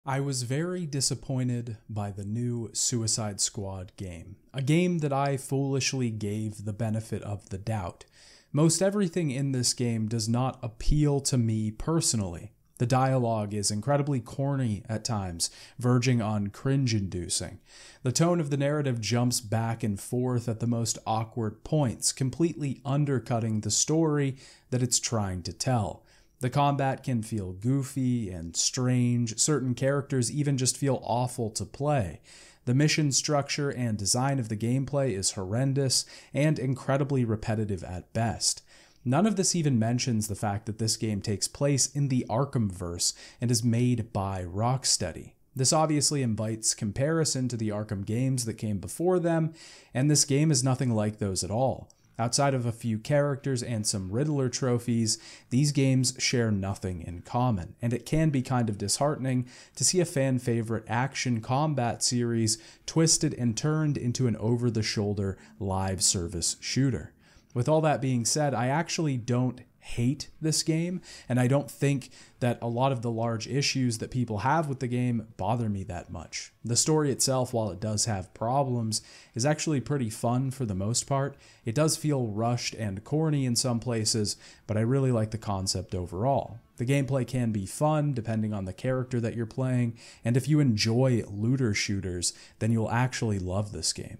I was very disappointed by the new Suicide Squad game, a game that I foolishly gave the benefit of the doubt. Most everything in this game does not appeal to me personally. The dialogue is incredibly corny at times, verging on cringe-inducing. The tone of the narrative jumps back and forth at the most awkward points, completely undercutting the story that it's trying to tell. The combat can feel goofy and strange, certain characters even just feel awful to play. The mission structure and design of the gameplay is horrendous and incredibly repetitive at best. None of this even mentions the fact that this game takes place in the Arkhamverse and is made by Rocksteady. This obviously invites comparison to the Arkham games that came before them, and this game is nothing like those at all. Outside of a few characters and some Riddler trophies, these games share nothing in common, and it can be kind of disheartening to see a fan-favorite action combat series twisted and turned into an over-the-shoulder live service shooter. With all that being said, I actually don't hate this game, and I don't think that a lot of the large issues that people have with the game bother me that much. The story itself, while it does have problems, is actually pretty fun for the most part. It does feel rushed and corny in some places, but I really like the concept overall. The gameplay can be fun depending on the character that you're playing, and if you enjoy looter shooters, then you'll actually love this game.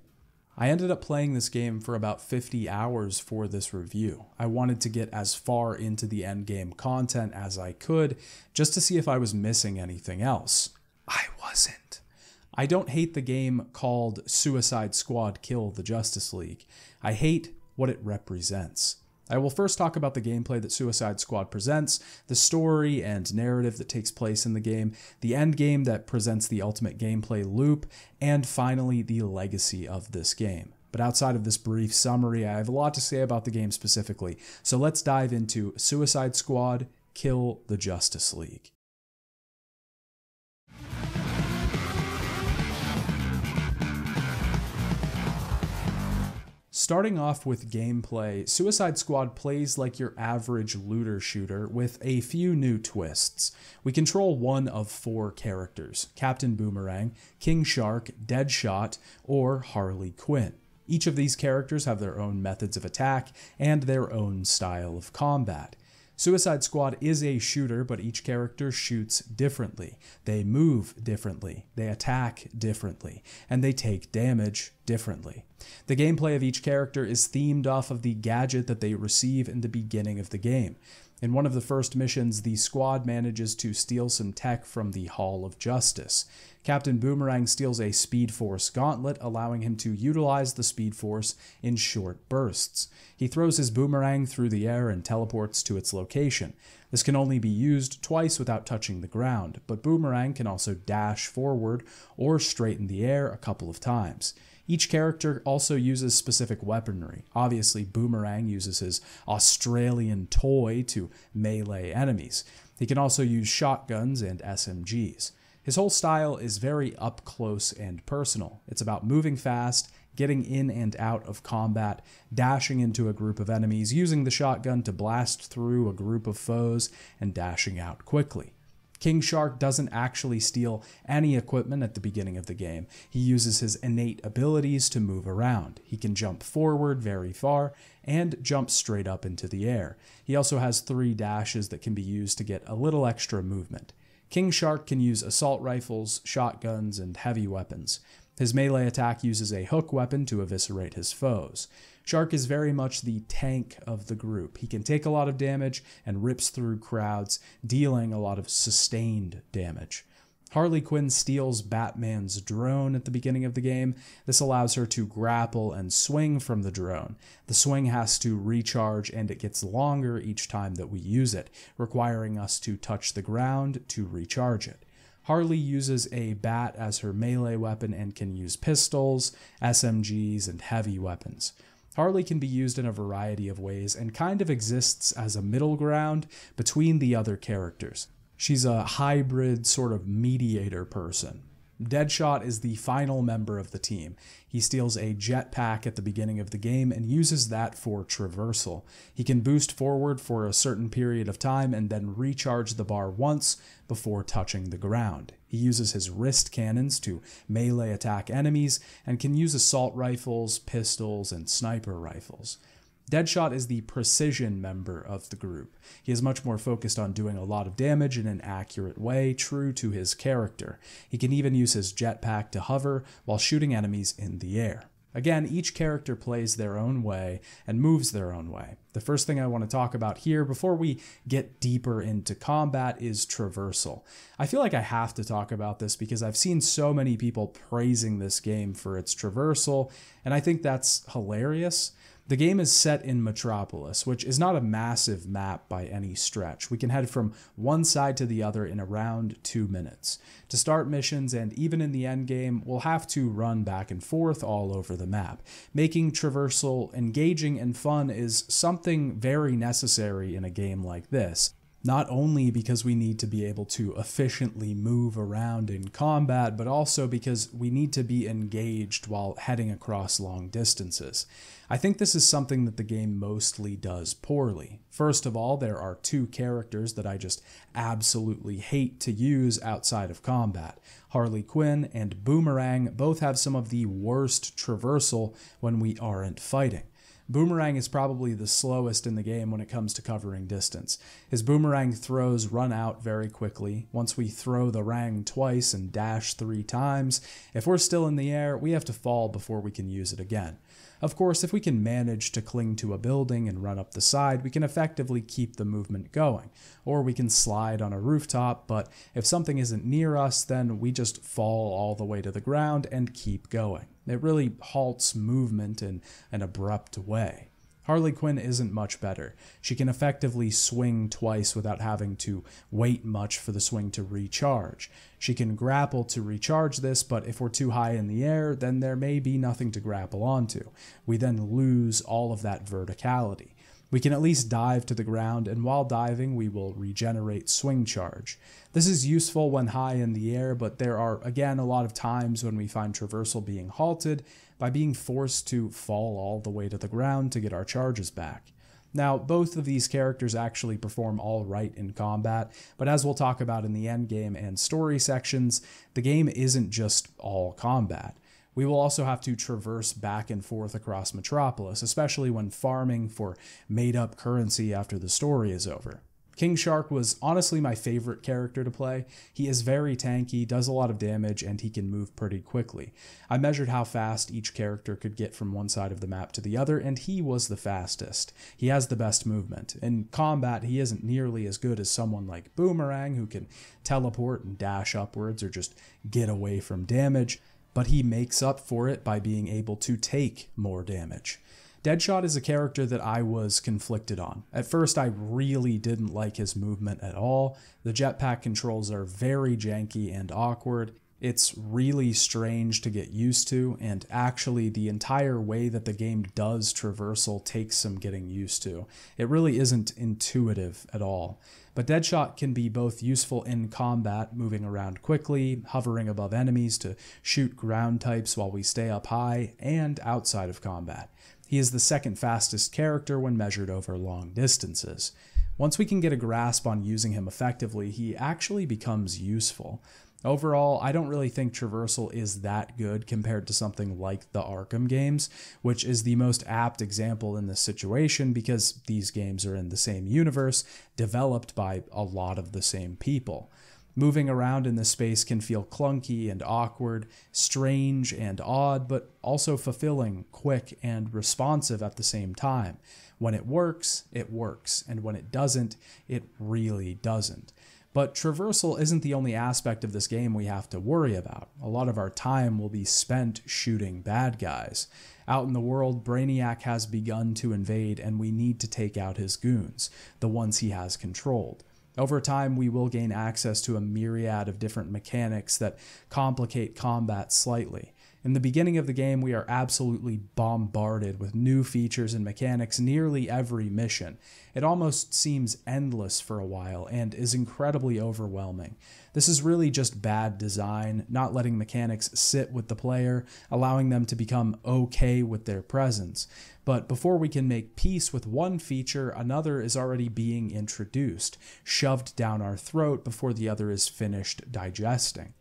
I ended up playing this game for about 50 hours for this review. I wanted to get as far into the endgame content as I could, just to see if I was missing anything else. I wasn't. I don't hate the game called Suicide Squad Kill the Justice League. I hate what it represents. I will first talk about the gameplay that Suicide Squad presents, the story and narrative that takes place in the game, the endgame that presents the ultimate gameplay loop, and finally the legacy of this game. But outside of this brief summary, I have a lot to say about the game specifically, so let's dive into Suicide Squad Kill the Justice League. Starting off with gameplay, Suicide Squad plays like your average looter shooter with a few new twists. We control one of four characters: Captain Boomerang, King Shark, Deadshot, or Harley Quinn. Each of these characters have their own methods of attack and their own style of combat. Suicide Squad is a shooter, but each character shoots differently. They move differently, they attack differently, and they take damage differently. The gameplay of each character is themed off of the gadget that they receive in the beginning of the game. In one of the first missions, the squad manages to steal some tech from the Hall of Justice. Captain Boomerang steals a Speed Force gauntlet, allowing him to utilize the Speed Force in short bursts. He throws his boomerang through the air and teleports to its location. This can only be used twice without touching the ground, but Boomerang can also dash forward or straighten the air a couple of times. Each character also uses specific weaponry. Obviously, Boomerang uses his Australian toy to melee enemies. He can also use shotguns and SMGs. His whole style is very up close and personal. It's about moving fast, getting in and out of combat, dashing into a group of enemies, using the shotgun to blast through a group of foes, and dashing out quickly. King Shark doesn't actually steal any equipment at the beginning of the game. He uses his innate abilities to move around. He can jump forward very far and jump straight up into the air. He also has 3 dashes that can be used to get a little extra movement. King Shark can use assault rifles, shotguns, and heavy weapons. His melee attack uses a hook weapon to eviscerate his foes. Shark is very much the tank of the group. He can take a lot of damage and rips through crowds, dealing a lot of sustained damage. Harley Quinn steals Batman's drone at the beginning of the game. This allows her to grapple and swing from the drone. The swing has to recharge, and it gets longer each time that we use it, requiring us to touch the ground to recharge it. Harley uses a bat as her melee weapon and can use pistols, SMGs, and heavy weapons. Harley can be used in a variety of ways and kind of exists as a middle ground between the other characters. She's a hybrid sort of mediator person. Deadshot is the final member of the team. He steals a jetpack at the beginning of the game and uses that for traversal. He can boost forward for a certain period of time and then recharge the bar once before touching the ground. He uses his wrist cannons to melee attack enemies and can use assault rifles, pistols, and sniper rifles. Deadshot is the precision member of the group. He is much more focused on doing a lot of damage in an accurate way, true to his character. He can even use his jetpack to hover while shooting enemies in the air. Again, each character plays their own way and moves their own way. The first thing I want to talk about here before we get deeper into combat is traversal. I feel like I have to talk about this because I've seen so many people praising this game for its traversal, and I think that's hilarious. The game is set in Metropolis, which is not a massive map by any stretch. We can head from one side to the other in around 2 minutes. To start missions and even in the endgame, we'll have to run back and forth all over the map. Making traversal engaging and fun is something very necessary in a game like this. Not only because we need to be able to efficiently move around in combat, but also because we need to be engaged while heading across long distances. I think this is something that the game mostly does poorly. First of all, there are 2 characters that I just absolutely hate to use outside of combat. Harley Quinn and Boomerang both have some of the worst traversal when we aren't fighting. Boomerang is probably the slowest in the game when it comes to covering distance. His boomerang throws run out very quickly. Once we throw the rang twice and dash 3 times, if we're still in the air, we have to fall before we can use it again. Of course, if we can manage to cling to a building and run up the side, we can effectively keep the movement going. Or we can slide on a rooftop, but if something isn't near us, then we just fall all the way to the ground and keep going. It really halts movement in an abrupt way. Harley Quinn isn't much better. She can effectively swing twice without having to wait much for the swing to recharge. She can grapple to recharge this, but if we're too high in the air, then there may be nothing to grapple onto. We then lose all of that verticality. We can at least dive to the ground, and while diving, we will regenerate swing charge. This is useful when high in the air, but there are, again, a lot of times when we find traversal being halted by being forced to fall all the way to the ground to get our charges back. Now, both of these characters actually perform all right in combat, but as we'll talk about in the endgame and story sections, the game isn't just all combat. We will also have to traverse back and forth across Metropolis, especially when farming for made-up currency after the story is over. King Shark was honestly my favorite character to play. He is very tanky, does a lot of damage, and he can move pretty quickly. I measured how fast each character could get from one side of the map to the other, and he was the fastest. He has the best movement. In combat, he isn't nearly as good as someone like Boomerang, who can teleport and dash upwards or just get away from damage, but he makes up for it by being able to take more damage. Deadshot is a character that I was conflicted on. At first, I really didn't like his movement at all. The jetpack controls are very janky and awkward. It's really strange to get used to, and actually the entire way that the game does traversal takes some getting used to. It really isn't intuitive at all. But Deadshot can be both useful in combat, moving around quickly, hovering above enemies to shoot ground types while we stay up high, and outside of combat. He is the second fastest character when measured over long distances. Once we can get a grasp on using him effectively, he actually becomes useful. Overall, I don't really think traversal is that good compared to something like the Arkham games, which is the most apt example in this situation because these games are in the same universe, developed by a lot of the same people. Moving around in this space can feel clunky and awkward, strange and odd, but also fulfilling, quick, and responsive at the same time. When it works, and when it doesn't, it really doesn't. But traversal isn't the only aspect of this game we have to worry about. A lot of our time will be spent shooting bad guys. Out in the world, Brainiac has begun to invade, and we need to take out his goons, the ones he has controlled. Over time, we will gain access to a myriad of different mechanics that complicate combat slightly. In the beginning of the game, we are absolutely bombarded with new features and mechanics nearly every mission. It almost seems endless for a while and is incredibly overwhelming. This is really just bad design, not letting mechanics sit with the player, allowing them to become okay with their presence. But before we can make peace with one feature, another is already being introduced, shoved down our throat before the other is finished digesting.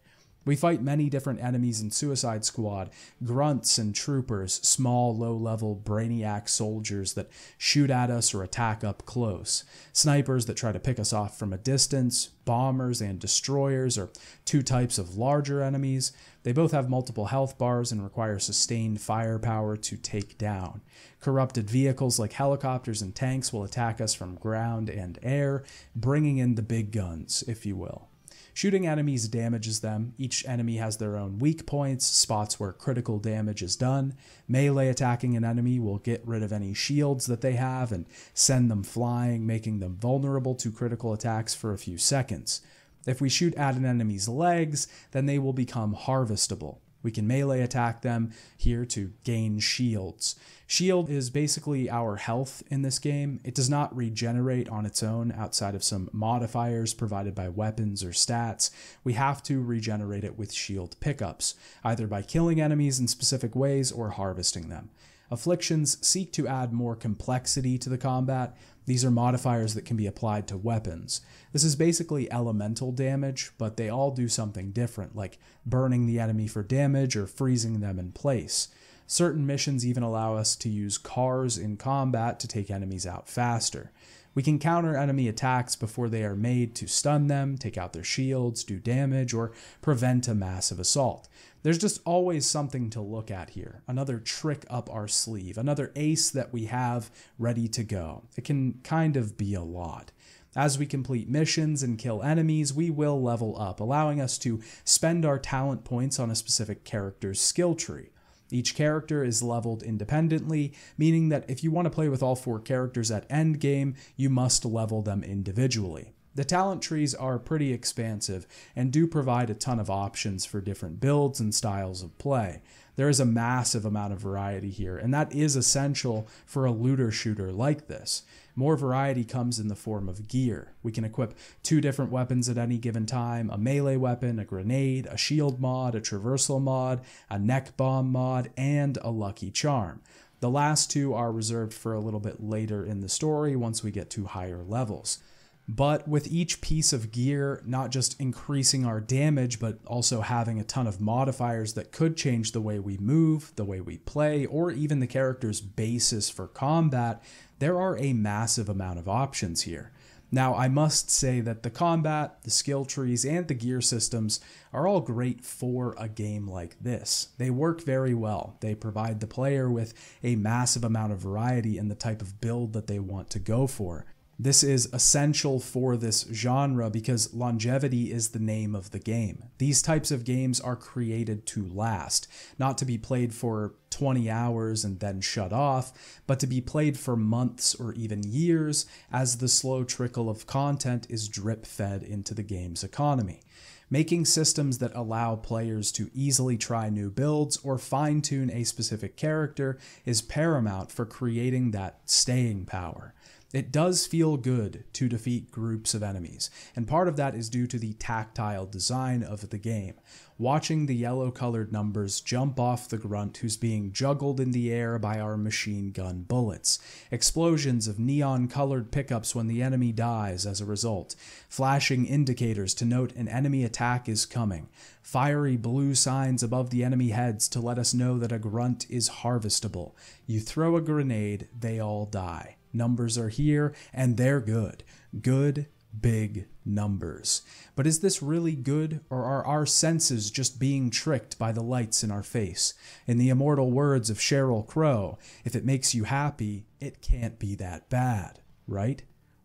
We fight many different enemies in Suicide Squad, grunts and troopers, small, low-level brainiac soldiers that shoot at us or attack up close, snipers that try to pick us off from a distance, bombers and destroyers are two types of larger enemies. They both have multiple health bars and require sustained firepower to take down. Corrupted vehicles like helicopters and tanks will attack us from ground and air, bringing in the big guns, if you will. Shooting enemies damages them. Each enemy has their own weak points, spots where critical damage is done. Melee attacking an enemy will get rid of any shields that they have and send them flying, making them vulnerable to critical attacks for a few seconds. If we shoot at an enemy's legs, then they will become harvestable. We can melee attack them here to gain shields. Shield is basically our health in this game. It does not regenerate on its own outside of some modifiers provided by weapons or stats. We have to regenerate it with shield pickups, either by killing enemies in specific ways or harvesting them. Afflictions seek to add more complexity to the combat. These are modifiers that can be applied to weapons. This is basically elemental damage, but they all do something different, like burning the enemy for damage or freezing them in place. Certain missions even allow us to use cars in combat to take enemies out faster. We can counter enemy attacks before they are made to stun them, take out their shields, do damage, or prevent a massive assault. There's just always something to look at here, another trick up our sleeve, another ace that we have ready to go. It can kind of be a lot. As we complete missions and kill enemies, we will level up, allowing us to spend our talent points on a specific character's skill tree. Each character is leveled independently, meaning that if you want to play with all 4 characters at Endgame, you must level them individually. The talent trees are pretty expansive and do provide a ton of options for different builds and styles of play. There is a massive amount of variety here, and that is essential for a looter shooter like this. More variety comes in the form of gear. We can equip 2 different weapons at any given time, a melee weapon, a grenade, a shield mod, a traversal mod, a neck bomb mod, and a lucky charm. The last 2 are reserved for a little bit later in the story once we get to higher levels. But with each piece of gear not just increasing our damage, but also having a ton of modifiers that could change the way we move, the way we play, or even the character's basis for combat, there are a massive amount of options here. Now, I must say that the combat, the skill trees, and the gear systems are all great for a game like this. They work very well. They provide the player with a massive amount of variety in the type of build that they want to go for. This is essential for this genre because longevity is the name of the game. These types of games are created to last, not to be played for 20 hours and then shut off, but to be played for months or even years as the slow trickle of content is drip-fed into the game's economy. Making systems that allow players to easily try new builds or fine-tune a specific character is paramount for creating that staying power. It does feel good to defeat groups of enemies, and part of that is due to the tactile design of the game. Watching the yellow-colored numbers jump off the grunt who's being juggled in the air by our machine gun bullets, explosions of neon-colored pickups when the enemy dies as a result, flashing indicators to note an enemy attack is coming, fiery blue signs above the enemy heads to let us know that a grunt is harvestable. You throw a grenade, they all die. Numbers are here, and they're good. Good, big numbers. But is this really good, or are our senses just being tricked by the lights in our face? In the immortal words of Sheryl Crow, if it makes you happy, it can't be that bad, right?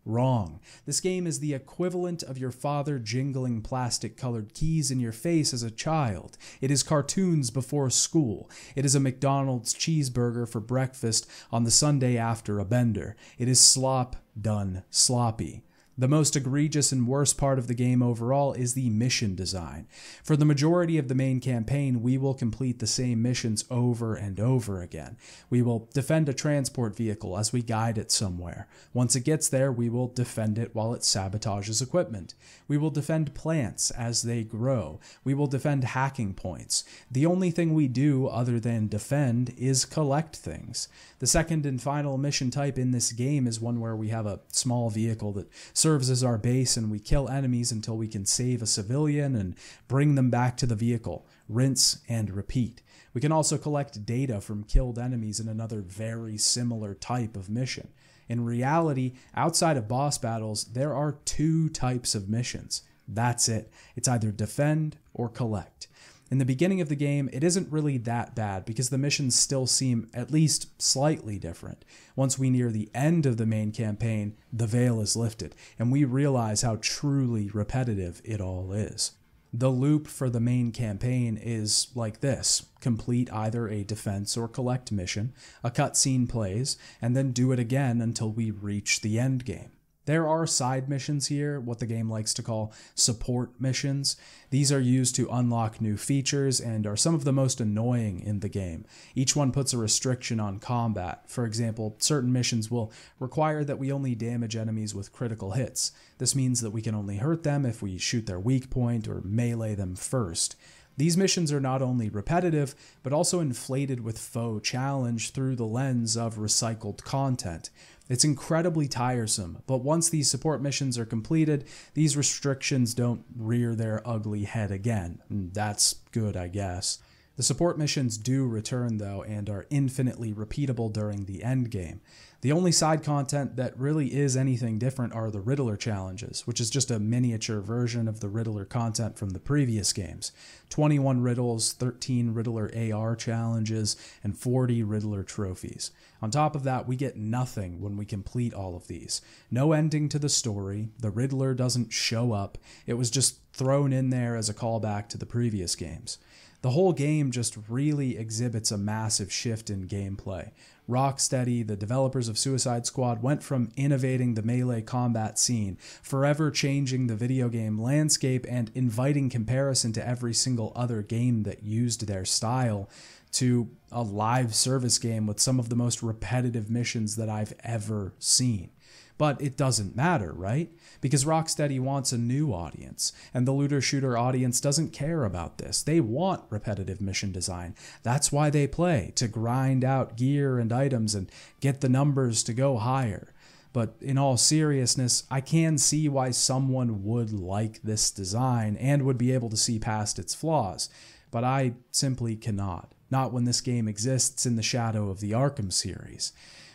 Wrong. This game is the equivalent of your father jingling plastic-colored keys in your face as a child. It is cartoons before school. It is a McDonald's cheeseburger for breakfast on the Sunday after a bender. It is slop done sloppy. The most egregious and worst part of the game overall is the mission design. For the majority of the main campaign, we will complete the same missions over and over again. We will defend a transport vehicle as we guide it somewhere. Once it gets there, we will defend it while it sabotages equipment. We will defend plants as they grow. We will defend hacking points. The only thing we do other than defend is collect things. The second and final mission type in this game is one where we have a small vehicle that serves as our base, and we kill enemies until we can save a civilian and bring them back to the vehicle. Rinse and repeat. We can also collect data from killed enemies in another very similar type of mission. In reality, outside of boss battles, there are two types of missions. That's it. It's either defend or collect. In the beginning of the game, it isn't really that bad because the missions still seem at least slightly different. Once we near the end of the main campaign, the veil is lifted, and we realize how truly repetitive it all is. The loop for the main campaign is like this: complete either a defense or collect mission, a cutscene plays, and then do it again until we reach the end game. There are side missions here, what the game likes to call support missions. These are used to unlock new features and are some of the most annoying in the game. Each one puts a restriction on combat. For example, certain missions will require that we only damage enemies with critical hits. This means that we can only hurt them if we shoot their weak point or melee them first. These missions are not only repetitive, but also inflated with faux challenge through the lens of recycled content. It's incredibly tiresome, but once these support missions are completed, these restrictions don't rear their ugly head again. That's good, I guess. The support missions do return, though, and are infinitely repeatable during the endgame. The only side content that really is anything different are the Riddler challenges, which is just a miniature version of the Riddler content from the previous games. 21 riddles, 13 Riddler AR challenges, and 40 Riddler trophies. On top of that, we get nothing when we complete all of these. No ending to the story, the Riddler doesn't show up, it was just thrown in there as a callback to the previous games. The whole game just really exhibits a massive shift in gameplay. Rocksteady, the developers of Suicide Squad, went from innovating the melee combat scene, forever changing the video game landscape and inviting comparison to every single other game that used their style, to a live service game with some of the most repetitive missions that I've ever seen. But it doesn't matter, right? Because Rocksteady wants a new audience, and the looter-shooter audience doesn't care about this. They want repetitive mission design. That's why they play, to grind out gear and items and get the numbers to go higher. But in all seriousness, I can see why someone would like this design and would be able to see past its flaws, but I simply cannot. Not when this game exists in the shadow of the Arkham series.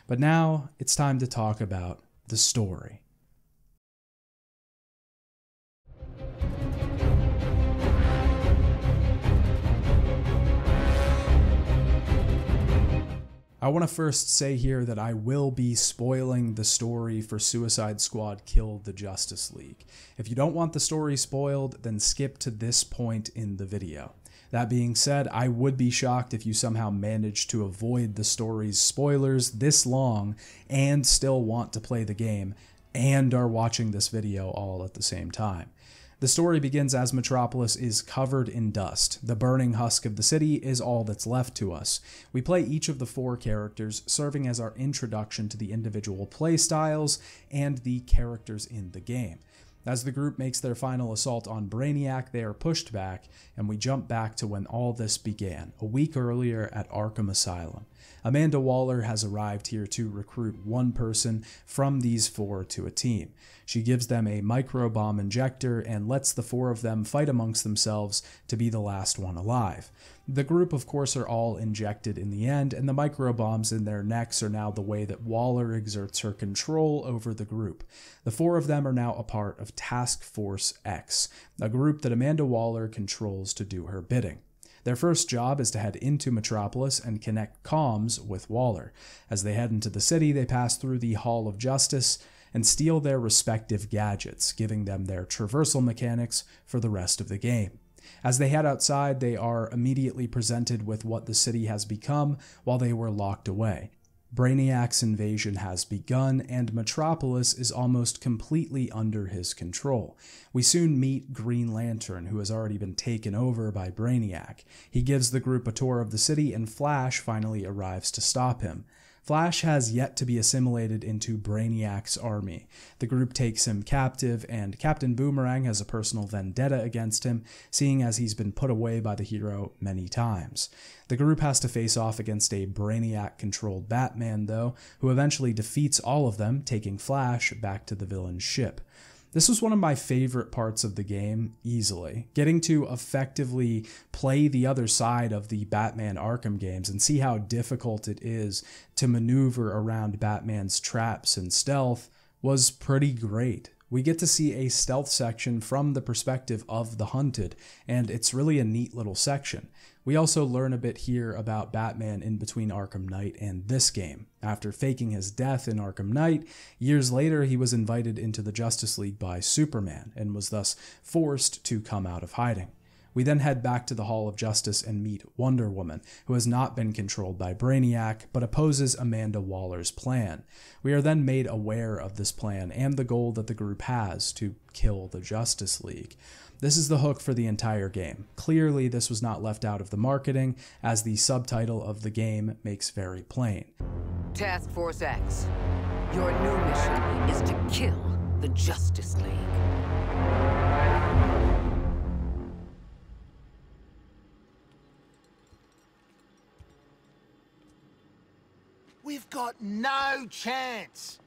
But now, it's time to talk about the story. I want to first say here that I will be spoiling the story for Suicide Squad Kill the Justice League. If you don't want the story spoiled, then skip to this point in the video. That being said, I would be shocked if you somehow managed to avoid the story's spoilers this long and still want to play the game and are watching this video all at the same time. The story begins as Metropolis is covered in dust. The burning husk of the city is all that's left to us. We play each of the 4 characters, serving as our introduction to the individual playstyles and the characters in the game. As the group makes their final assault on Brainiac, they are pushed back, and we jump back to when all this began, a week earlier at Arkham Asylum. Amanda Waller has arrived here to recruit one person from these 4 to a team. She gives them a microbomb injector and lets the 4 of them fight amongst themselves to be the last one alive. The group, of course, are all injected in the end, and the microbombs in their necks are now the way that Waller exerts her control over the group. The 4 of them are now a part of Task Force X, a group that Amanda Waller controls to do her bidding. Their first job is to head into Metropolis and connect comms with Waller. As they head into the city, they pass through the Hall of Justice and steal their respective gadgets, giving them their traversal mechanics for the rest of the game. As they head outside, they are immediately presented with what the city has become while they were locked away. Brainiac's invasion has begun, and Metropolis is almost completely under his control. We soon meet Green Lantern, who has already been taken over by Brainiac. He gives the group a tour of the city, and Flash finally arrives to stop him. Flash has yet to be assimilated into Brainiac's army. The group takes him captive, and Captain Boomerang has a personal vendetta against him, seeing as he's been put away by the hero many times. The group has to face off against a Brainiac-controlled Batman, though, who eventually defeats all of them, taking Flash back to the villain's ship. This was one of my favorite parts of the game, easily. Getting to effectively play the other side of the Batman Arkham games and see how difficult it is to maneuver around Batman's traps and stealth was pretty great. We get to see a stealth section from the perspective of the hunted, and it's really a neat little section. We also learn a bit here about Batman in between Arkham Knight and this game. After faking his death in Arkham Knight, years later he was invited into the Justice League by Superman and was thus forced to come out of hiding. We then head back to the Hall of Justice and meet Wonder Woman, who has not been controlled by Brainiac, but opposes Amanda Waller's plan. We are then made aware of this plan and the goal that the group has to kill the Justice League. This is the hook for the entire game. Clearly, this was not left out of the marketing, as the subtitle of the game makes very plain. Task Force X, your new mission is to kill the Justice League. We've got no chance.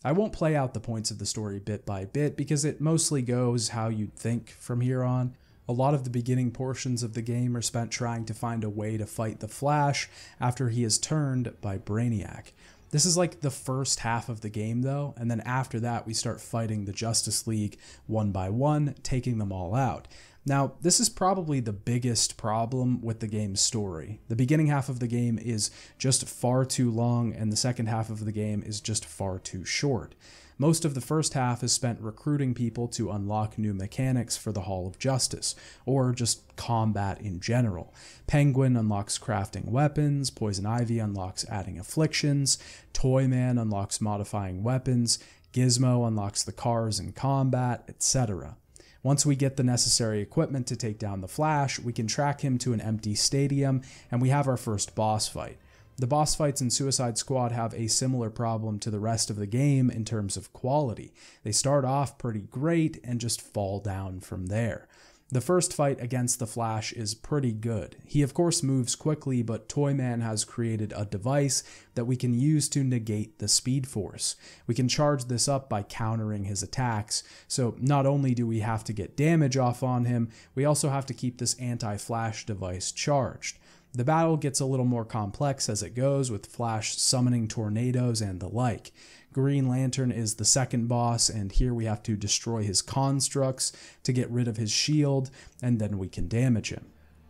I won't play out the points of the story bit by bit because it mostly goes how you'd think from here on. A lot of the beginning portions of the game are spent trying to find a way to fight the Flash after he is turned by Brainiac. This is like the first half of the game though, and then after that we start fighting the Justice League one by one, taking them all out. Now, this is probably the biggest problem with the game's story. The beginning half of the game is just far too long, and the second half of the game is just far too short. Most of the first half is spent recruiting people to unlock new mechanics for the Hall of Justice, or just combat in general. Penguin unlocks crafting weapons, Poison Ivy unlocks adding afflictions, Toyman unlocks modifying weapons, Gizmo unlocks the cars in combat, etc. Once we get the necessary equipment to take down the Flash, we can track him to an empty stadium, and we have our first boss fight. The boss fights in Suicide Squad have a similar problem to the rest of the game in terms of quality. They start off pretty great and just fall down from there. The first fight against the Flash is pretty good. He of course moves quickly, but Toyman has created a device that we can use to negate the Speed Force. We can charge this up by countering his attacks, so not only do we have to get damage off on him, we also have to keep this anti-Flash device charged. The battle gets a little more complex as it goes, with Flash summoning tornadoes and the like. Green Lantern is the second boss, and here we have to destroy his constructs to get rid of his shield, and then we can damage him.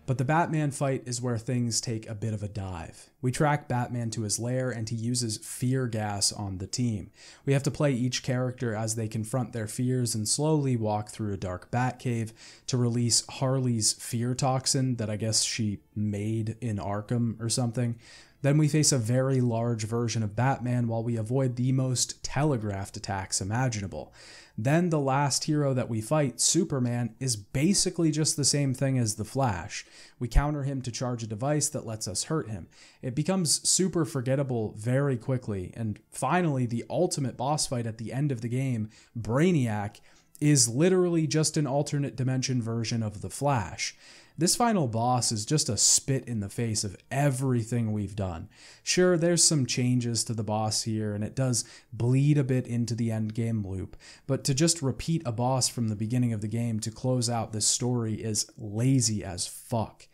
But the Batman fight is where things take a bit of a dive. We track Batman to his lair, and he uses fear gas on the team. We have to play each character as they confront their fears and slowly walk through a dark Batcave to release Harley's fear toxin that I guess she made in Arkham or something. Then we face a very large version of Batman while we avoid the most telegraphed attacks imaginable. Then the last hero that we fight, Superman, is basically just the same thing as the Flash. We counter him to charge a device that lets us hurt him. It becomes super forgettable very quickly, and finally the ultimate boss fight at the end of the game, Brainiac, is literally just an alternate dimension version of the Flash. This final boss is just a spit in the face of everything we've done. Sure, there's some changes to the boss here, and it does bleed a bit into the endgame loop, but to just repeat a boss from the beginning of the game to close out this story is lazy as fuck.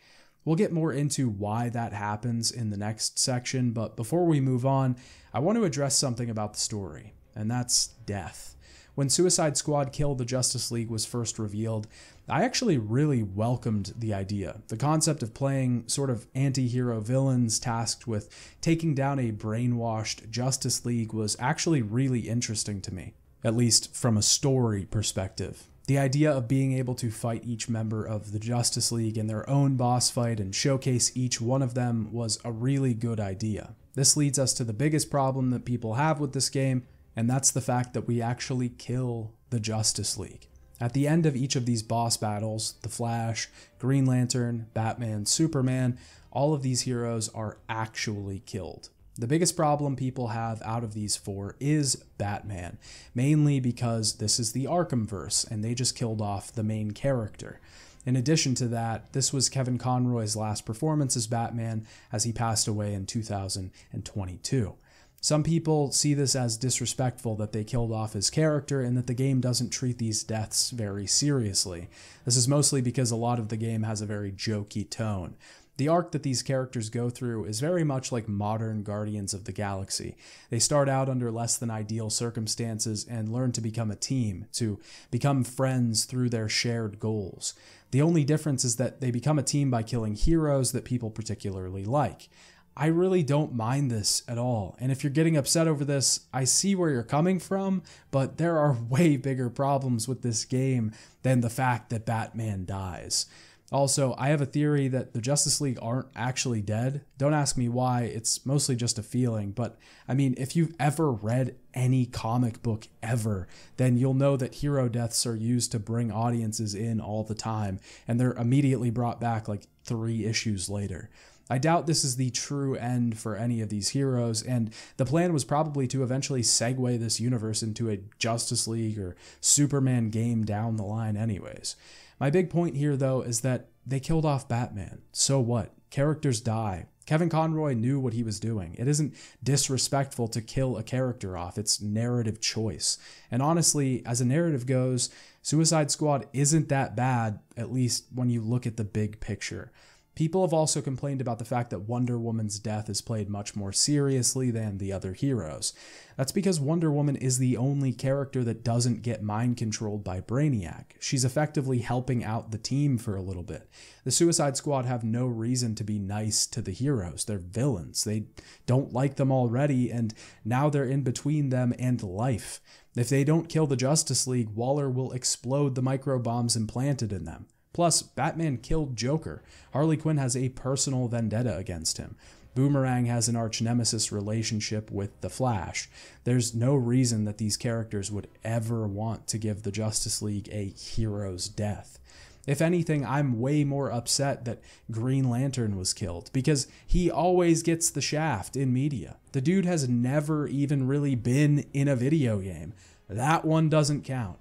We'll get more into why that happens in the next section, but before we move on, I want to address something about the story, and that's death. When Suicide Squad Kill the Justice League was first revealed, I actually really welcomed the idea. The concept of playing sort of anti-hero villains tasked with taking down a brainwashed Justice League was actually really interesting to me, at least from a story perspective. The idea of being able to fight each member of the Justice League in their own boss fight and showcase each one of them was a really good idea. This leads us to the biggest problem that people have with this game, and that's the fact that we actually kill the Justice League. At the end of each of these boss battles, the Flash, Green Lantern, Batman, Superman, all of these heroes are actually killed. The biggest problem people have out of these four is Batman, mainly because this is the Arkhamverse and they just killed off the main character. In addition to that, this was Kevin Conroy's last performance as Batman as he passed away in 2022. Some people see this as disrespectful that they killed off his character and that the game doesn't treat these deaths very seriously. This is mostly because a lot of the game has a very jokey tone. The arc that these characters go through is very much like modern Guardians of the Galaxy. They start out under less than ideal circumstances and learn to become a team, to become friends through their shared goals. The only difference is that they become a team by killing heroes that people particularly like. I really don't mind this at all, and if you're getting upset over this, I see where you're coming from, but there are way bigger problems with this game than the fact that Batman dies. Also, I have a theory that the Justice League aren't actually dead. Don't ask me why, it's mostly just a feeling, but I mean, if you've ever read any comic book ever, then you'll know that hero deaths are used to bring audiences in all the time, and they're immediately brought back like 3 issues later. I doubt this is the true end for any of these heroes, and the plan was probably to eventually segue this universe into a Justice League or Superman game down the line anyways. My big point here, though, is that they killed off Batman. So what? Characters die. Kevin Conroy knew what he was doing. It isn't disrespectful to kill a character off. It's narrative choice. And honestly, as a narrative goes, Suicide Squad isn't that bad, at least when you look at the big picture. People have also complained about the fact that Wonder Woman's death is played much more seriously than the other heroes. That's because Wonder Woman is the only character that doesn't get mind-controlled by Brainiac. She's effectively helping out the team for a little bit. The Suicide Squad have no reason to be nice to the heroes. They're villains. They don't like them already, and now they're in between them and life. If they don't kill the Justice League, Waller will explode the microbombs implanted in them. Plus, Batman killed Joker. Harley Quinn has a personal vendetta against him. Boomerang has an arch-nemesis relationship with the Flash. There's no reason that these characters would ever want to give the Justice League a hero's death. If anything, I'm way more upset that Green Lantern was killed, because he always gets the shaft in media. The dude has never even really been in a video game. That one doesn't count.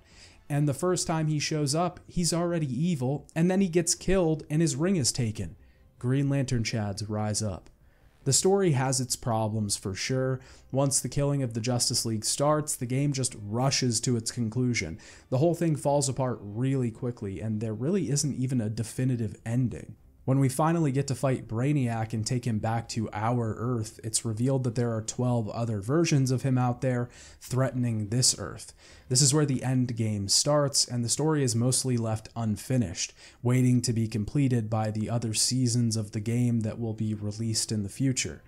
And the first time he shows up, he's already evil, and then he gets killed and his ring is taken. Green Lantern Chads rise up. The story has its problems for sure. Once the killing of the Justice League starts, the game just rushes to its conclusion. The whole thing falls apart really quickly, and there really isn't even a definitive ending. When we finally get to fight Brainiac and take him back to our Earth, it's revealed that there are 12 other versions of him out there threatening this Earth. This is where the Endgame starts, and the story is mostly left unfinished, waiting to be completed by the other seasons of the game that will be released in the future.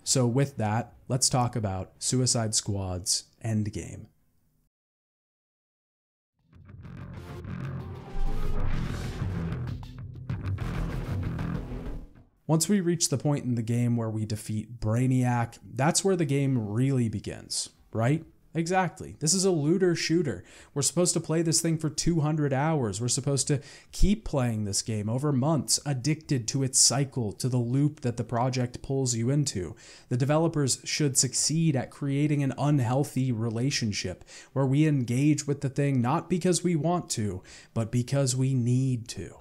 So with that, let's talk about Suicide Squad's Endgame. Once we reach the point in the game where we defeat Brainiac, that's where the game really begins, right? Exactly. This is a looter shooter. We're supposed to play this thing for 200 hours. We're supposed to keep playing this game over months, addicted to its cycle, to the loop that the project pulls you into. The developers should succeed at creating an unhealthy relationship where we engage with the thing not because we want to, but because we need to.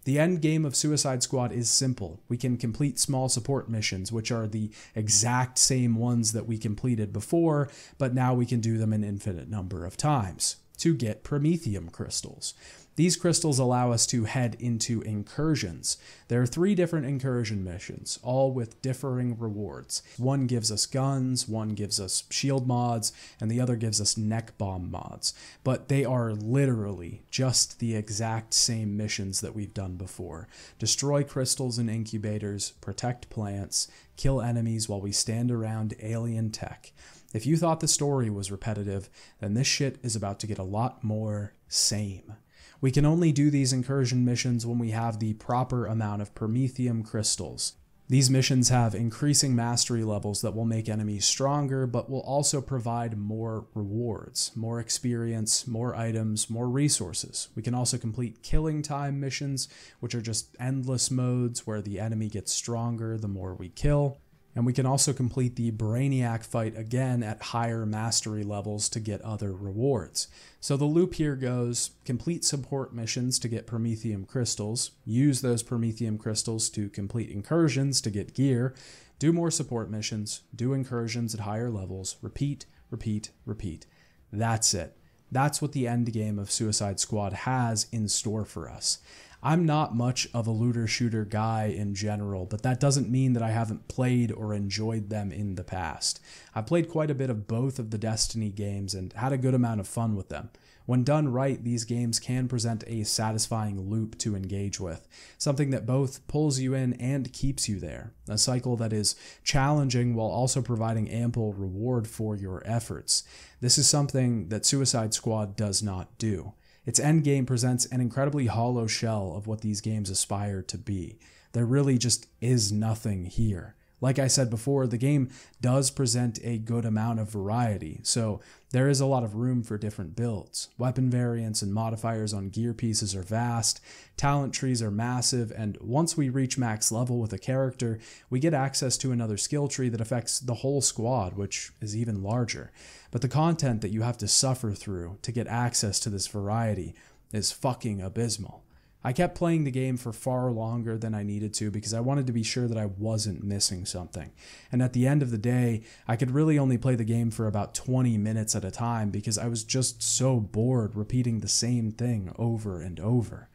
The end game of Suicide Squad is simple. We can complete small support missions, which are the exact same ones that we completed before, but now we can do them an infinite number of times to get Promethium crystals. These crystals allow us to head into incursions. There are 3 different incursion missions, all with differing rewards. One gives us guns, one gives us shield mods, and the other gives us neck bomb mods. But they are literally just the exact same missions that we've done before. Destroy crystals and incubators, protect plants, kill enemies while we stand around alien tech. If you thought the story was repetitive, then this shit is about to get a lot more same. We can only do these incursion missions when we have the proper amount of Promethium crystals. These missions have increasing mastery levels that will make enemies stronger, but will also provide more rewards, more experience, more items, more resources. We can also complete killing time missions, which are just endless modes where the enemy gets stronger the more we kill. And we can also complete the Brainiac fight again at higher mastery levels to get other rewards. So the loop here goes: complete support missions to get Prometheum crystals, use those Prometheum crystals to complete incursions to get gear, do more support missions, do incursions at higher levels, repeat, repeat, repeat. That's it. That's what the end game of Suicide Squad has in store for us. I'm not much of a looter shooter guy in general, but that doesn't mean that I haven't played or enjoyed them in the past. I've played quite a bit of both of the Destiny games and had a good amount of fun with them. When done right, these games can present a satisfying loop to engage with, something that both pulls you in and keeps you there, a cycle that is challenging while also providing ample reward for your efforts. This is something that Suicide Squad does not do. Its endgame presents an incredibly hollow shell of what these games aspire to be. There really just is nothing here. Like I said before, the game does present a good amount of variety, so there is a lot of room for different builds. Weapon variants and modifiers on gear pieces are vast, talent trees are massive, and once we reach max level with a character, we get access to another skill tree that affects the whole squad, which is even larger. But the content that you have to suffer through to get access to this variety is fucking abysmal. I kept playing the game for far longer than I needed to because I wanted to be sure that I wasn't missing something. And at the end of the day, I could really only play the game for about 20 minutes at a time because I was just so bored repeating the same thing over and over.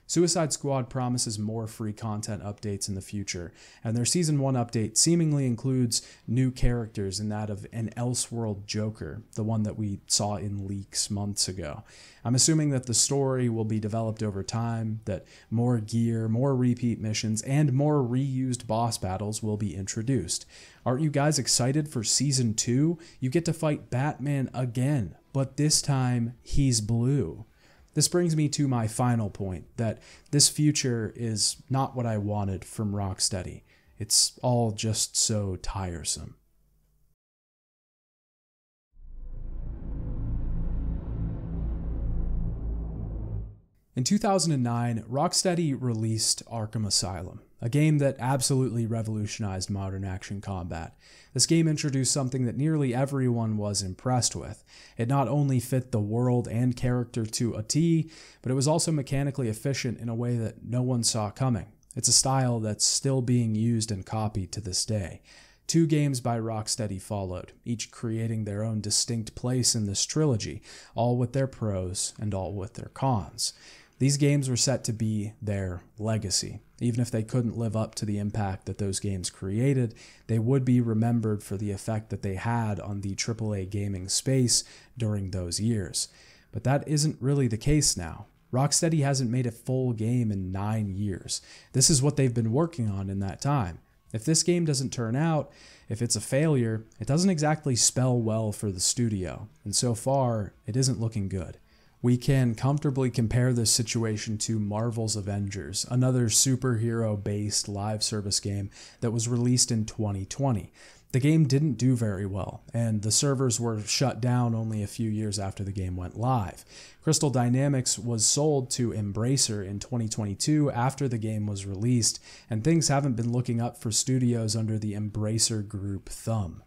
Suicide Squad promises more free content updates in the future, and their Season 1 update seemingly includes new characters in that of an Elseworld Joker, the one that we saw in leaks months ago. I'm assuming that the story will be developed over time, that more gear, more repeat missions, and more reused boss battles will be introduced. Aren't you guys excited for Season 2? You get to fight Batman again, but this time he's blue. This brings me to my final point, that this future is not what I wanted from Rocksteady. It's all just so tiresome. In 2009, Rocksteady released Arkham Asylum, a game that absolutely revolutionized modern action combat. This game introduced something that nearly everyone was impressed with. It not only fit the world and character to a T, but it was also mechanically efficient in a way that no one saw coming. It's a style that's still being used and copied to this day. 2 games by Rocksteady followed, each creating their own distinct place in this trilogy, all with their pros and all with their cons. These games were set to be their legacy. Even if they couldn't live up to the impact that those games created, they would be remembered for the effect that they had on the AAA gaming space during those years. But that isn't really the case now. Rocksteady hasn't made a full game in 9 years. This is what they've been working on in that time. If this game doesn't turn out, if it's a failure, it doesn't exactly spell well for the studio, and so far, it isn't looking good. We can comfortably compare this situation to Marvel's Avengers, another superhero-based live service game that was released in 2020. The game didn't do very well, and the servers were shut down only a few years after the game went live. Crystal Dynamics was sold to Embracer in 2022 after the game was released, and things haven't been looking up for studios under the Embracer Group thumb.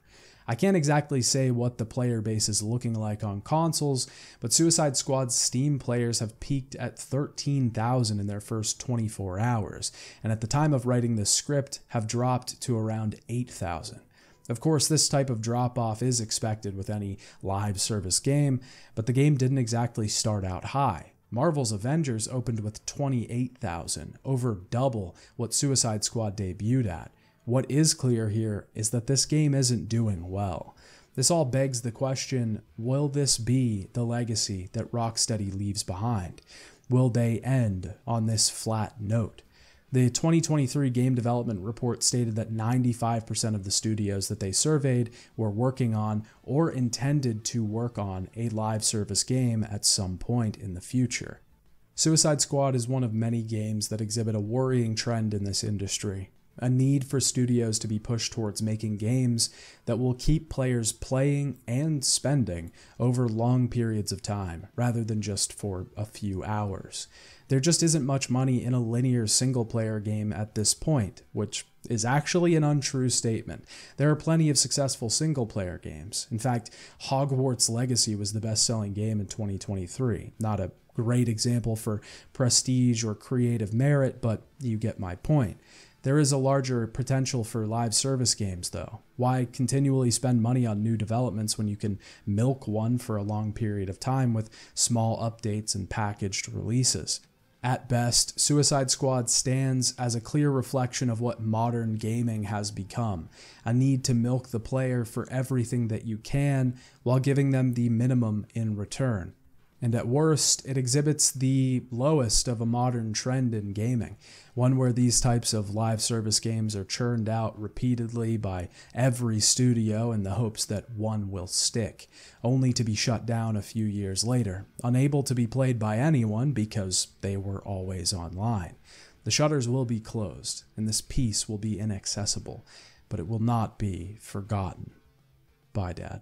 I can't exactly say what the player base is looking like on consoles, but Suicide Squad's Steam players have peaked at 13,000 in their first 24 hours, and at the time of writing this script have dropped to around 8,000. Of course, this type of drop-off is expected with any live service game, but the game didn't exactly start out high. Marvel's Avengers opened with 28,000, over double what Suicide Squad debuted at. What is clear here is that this game isn't doing well. This all begs the question, will this be the legacy that Rocksteady leaves behind? Will they end on this flat note? The 2023 Game Development Report stated that 95% of the studios that they surveyed were working on or intended to work on a live service game at some point in the future. Suicide Squad is one of many games that exhibit a worrying trend in this industry. a need for studios to be pushed towards making games that will keep players playing and spending over long periods of time, rather than just for a few hours. There just isn't much money in a linear single-player game at this point, which is actually an untrue statement. There are plenty of successful single-player games. In fact, Hogwarts Legacy was the best-selling game in 2023. Not a great example for prestige or creative merit, but you get my point. There is a larger potential for live service games, though. Why continually spend money on new developments when you can milk one for a long period of time with small updates and packaged releases? At best, Suicide Squad stands as a clear reflection of what modern gaming has become, a need to milk the player for everything that you can while giving them the minimum in return. And at worst, it exhibits the lowest of a modern trend in gaming, one where these types of live service games are churned out repeatedly by every studio in the hopes that one will stick, only to be shut down a few years later, unable to be played by anyone because they were always online. The shutters will be closed, and this peace will be inaccessible, but it will not be forgotten. Bye, Dad.